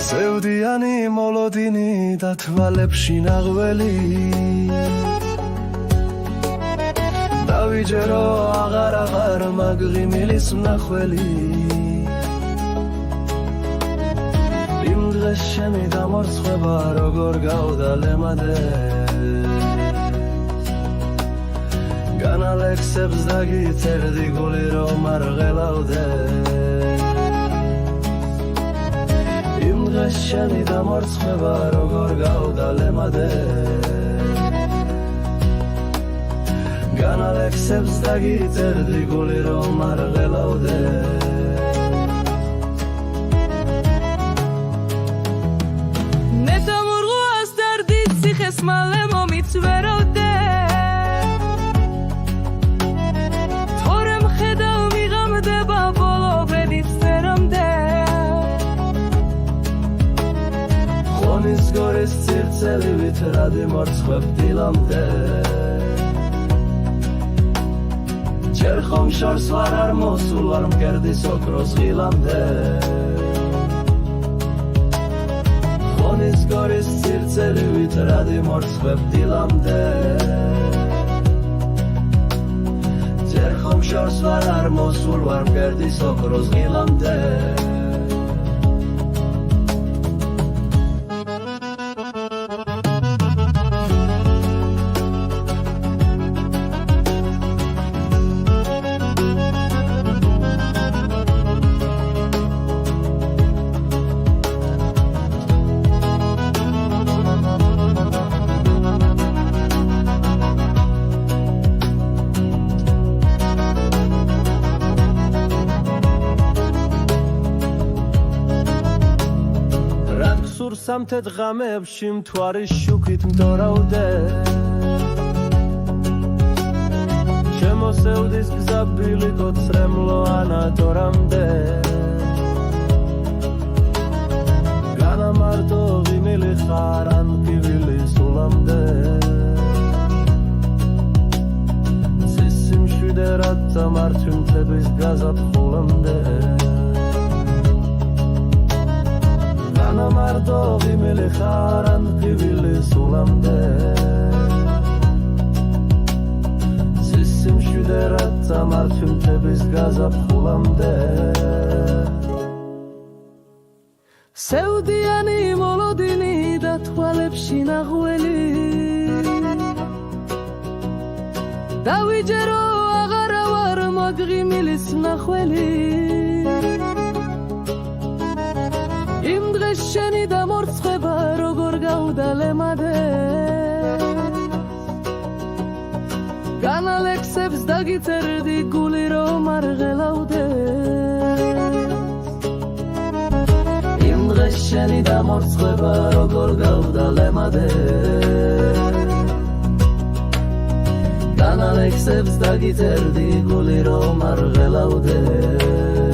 სევდიანი მოლოდინი და თვალებში ნაღველი დავიჯერო აღარ მაგღიმილის მნახველი იმ დღეს შენი დამორცხება როგორ გავდა ლემადეს განალექსებს დაგიწერდი გული რომ არ ღელავდეს იმ დღეს შენი დამორცხება როგორ გავდა ლემადეს განალექსებს დაგიწერდი გული რომ არ ღელავდეს მალე მომიცვეროდე თორე მხედავ მიღამდება ბოლო ბედით სერამდე ხონის გორის ცირცელივით რადი მორცხვებ დილამდე ჯერ ხომ შორს ვარ არ მოსულ ვარ მკერდის ოქროს ღილამდე ხონის გორის ცირცელივით რადი მორცხვებ დილამდე ჯერ ხომ შორს ვარ არ მოსულ ვარ მკერდის ოქროს ღილამდე სამთეთ ღამეებში მთვარის შუქით მდორავდე შემოსევდის გზა ბილიკოთ სრემლოანა დორამდე განამარტო ღიმილი ხარ ან ფივილი სულამდე ცისი მშვიდერად დამარჩი მთების გაზაფხულამდე განამარტო ღიმილი ხარ ან ფივილი სულამდე ცისი მშვიდერად დამარჩი მთების გაზაფხულამდე სევდიანი მოლოდინი და თვალებში ნაღველი დავიჯერო აღარა ვარ მაგღიმილის მნახველი იმ დღეს შენი დამორცხება როგორ გავდა ლემადეს განალექსებს დაგიწერდი გული რომ არ ღელავდეს იმ დღეს შენი დამორცხება როგორ გავდა ლემადეს განალექსებს დაგიწერდი გული რომ არ ღელავდეს